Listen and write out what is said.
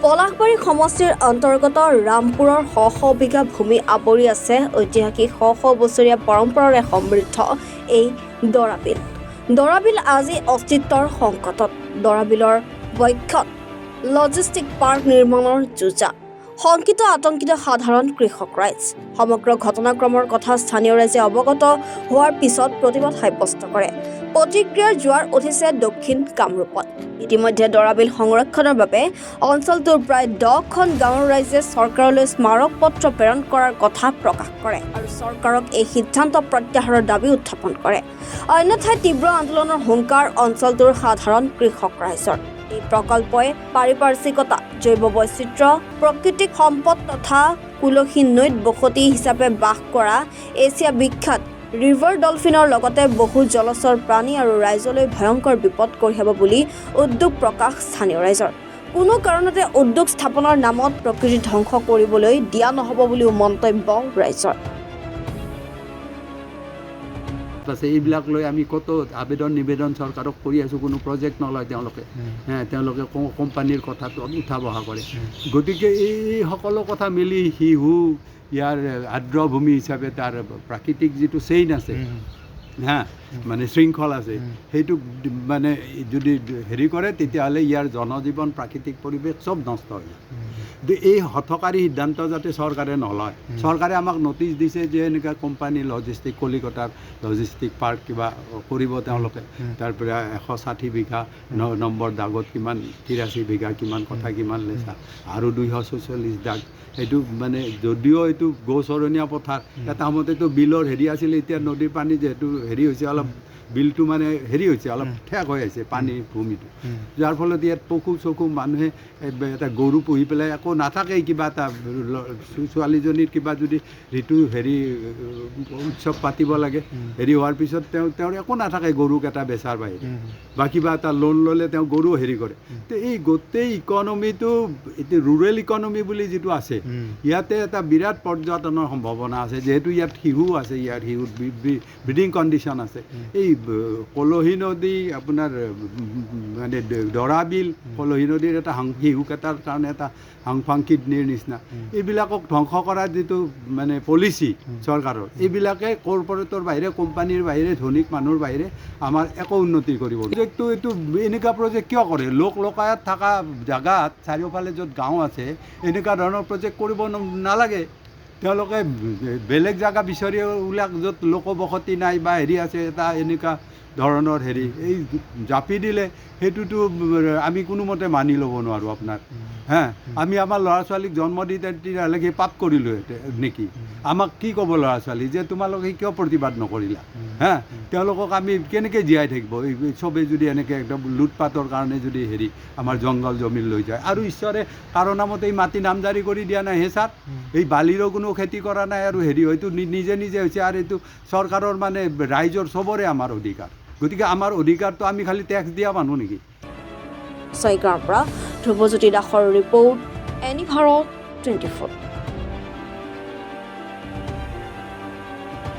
পলাশবাৰী সমষ্টিৰ অন্তৰ্গত ৰামপুৰৰ শ বিঘা ভূমি আৱৰি আছে ঐতিহাসিক শ বছৰীয়া পৰম্পৰাৰে সমৃদ্ধ এই দৰাবিল। দৰাবিল আজি অস্তিত্বৰ সংকটত। দৰাবিলৰ বক্ষত লজিষ্টিক পাৰ্ক নিৰ্মাণৰ যোজা। শংকিত আতংকিত সাধাৰণ কৃষক ৰাইজ। সমগ্ৰ ঘটনাক্ৰমৰ কথা স্থানীয় ৰাইজে অৱগত হোৱাৰ পিছত প্ৰতিবাদ সাব্যস্ত কৰে। প্ৰতিক্ৰিয়াৰ জোৱাৰ উঠিছে দক্ষিণ কামৰূপত। ইতিমধ্যে দৰাবিল সংৰক্ষণৰ বাবে অঞ্চলটোৰ প্ৰায় 10খন গাঁৱৰ ৰাইজে চৰকাৰলৈ স্মাৰক পত্ৰ প্ৰেৰণ কৰাৰ কথা প্ৰকাশ কৰে আৰু চৰকাৰক এই সিদ্ধান্ত প্ৰত্যাহাৰৰ দাবী উত্থাপন কৰে। অন্যথাই তীব্ৰ আন্দোলনৰ হুংকাৰ অঞ্চলটোৰ সাধাৰণ কৃষক ৰাইজৰ। এই প্ৰকল্পই পাৰিপাৰ্শ্বিকতা, জৈৱ বৈচিত্ৰ্য, প্ৰাকৃতিক সম্পদ তথা কুলসী নৈত বসতি হিচাপে বাস কৰা এছিয়া বিখ্যাত ৰিভাৰ ডলফিনৰ লগতে বহু জলচৰ প্ৰাণী আৰু ৰাইজলৈ ভয়ংকৰ বিপদ কঢ়িয়াব বুলি উদ্যোগ প্ৰকাশ স্থানীয় ৰাইজৰ। কোনো কাৰণতে উদ্যোগ স্থাপনৰ নামত প্ৰকৃতি ধ্বংস কৰিবলৈ দিয়া নহ'ব বুলিও মন্তব্য ৰাইজৰ। এইবিলাক লৈ আমি কত আবেদন নিবেদন চৰকাৰক কৰি আছোঁ, কোনো প্ৰজেক্ট নলয় তেওঁলোকে। তেওঁলোকে কোম্পানীৰ কথাটো উঠা বহা কৰে। গতিকে এই সকলো কথা মিলি শিহু ইয়াৰ আৰ্দ্ৰভূমি হিচাপে তাৰ প্ৰাকৃতিক যিটো চেইন আছে, মানে শৃংখল আছে, সেইটো মানে যদি হেৰি কৰে তেতিয়াহ'লে ইয়াৰ জনজীৱন, প্ৰাকৃতিক পৰিৱেশ চব নষ্ট হৈ যায়। এই হঠকাৰী সিদ্ধান্ত যাতে চৰকাৰে নলয়। চৰকাৰে আমাক নটিচ দিছে যে এনেকুৱা কোম্পানী লজিষ্টিক, কলিকতাৰ লজিষ্টিক পাৰ্ক কিবা কৰিব তেওঁলোকে। তাৰপৰা 160 বিঘা নম্বৰ দাগত কিমান 83 বিঘা কিমান কথা কিমান লেচা আৰু 246 দাগ। এইটো মানে যদিও এইটো গৌচৰণীয়া পথাৰ, এটা সময়তেতো বিলৰ হেৰি আছিলে, এতিয়া নদীৰ পানী যিহেতু হেৰি হৈছে, অলপ বিলটো মানে হেৰি হৈছে, অলপ ঠেক হৈ আছে পানীৰ ভূমিটো, যাৰ ফলত ইয়াত পশু চকু মানুহে এটা গৰু পুহি পেলাই একো নাথাকেই। কিবা এটা ছোৱালীজনীৰ কিবা যদি ঋতু হেৰি উৎসৱ পাতিব লাগে, হেৰি হোৱাৰ পিছত তেওঁৰ একো নাথাকে গৰুক এটা বেচাৰ বাহিৰে, বা কিবা এটা লোন ল'লে তেওঁ গৰু হেৰি কৰে। তো এই গোটেই ইকনমিটো এতিয়া ৰুৰেল ইকনমি বুলি যিটো আছে, ইয়াতে এটা বিৰাট পৰ্যটনৰ সম্ভাৱনা আছে। যিহেতু ইয়াত শিশু আছে, ইয়াৰ শিশুৰ ব্ৰিডিং কণ্ডিশ্যন আছে। এই কলহী নদী, আপোনাৰ মানে দৰাবিল, কলহী নদীৰ এটা শিশুকেইটাৰ কাৰণে এটা হাংফাং কিডনীৰ নিচিনা, এইবিলাকক ধ্বংস কৰাৰ যিটো মানে পলিচি চৰকাৰৰ, এইবিলাকে কৰ্পৰেটৰ বাহিৰে, কোম্পানীৰ বাহিৰে, ধনিক মানুহৰ বাহিৰে আমাৰ একো উন্নতি কৰিব। প্ৰজেক্টটো এইটো এনেকুৱা প্ৰজেক্ট কিয় কৰে? লোকায়ত থকা জেগাত চাৰিওফালে য'ত গাঁও আছে, এনেকুৱা ধৰণৰ প্ৰজেক্ট কৰিব নালাগে। তেওঁলোকে বেলেগ জেগা বিচাৰি ওলাক য'ত লোকবসতি নাই বা হেৰি আছে, এটা এনেকুৱা ধৰণৰ হেৰি এই জাপি দিলে, সেইটোতো আমি কোনোমতে মানি ল'ব নোৱাৰোঁ আপোনাৰ। আমি আমাৰ ল'ৰা ছোৱালীক জন্ম দি তেতিয়াহ'লে কি পাপ কৰিলোঁ নেকি? আমাক কি ক'ব ল'ৰা ছোৱালী যে তোমালোকে কিয় প্ৰতিবাদ নকৰিলা? তেওঁলোকক আমি কেনেকৈ জীয়াই থাকিব? এই চবেই যদি এনেকৈ একদম লুটপাতৰ কাৰণে যদি হেৰি আমাৰ জংঘল জমিন লৈ যায়, আৰু ঈশ্বৰে কাৰো নামত এই মাটি নামজাৰি কৰি দিয়া নাই হে ছাৰ। এই বালিৰো কোনো খেতি কৰা নাই, আৰু হেৰি হয়তো নিজে নিজে হৈছে। আৰু এইটো চৰকাৰৰ মানে ৰাইজৰ চবৰে আমাৰ অধিকাৰ। গতিকে আমাৰ অধিকাৰটো আমি খালি টেক্স দিয়া মানুহ নেকি? ছয়গাঁৱৰ পৰা ধ্ৰুৱজ্যোতি দাসৰ ৰিপৰ্ট, এনি ভাৰত 24।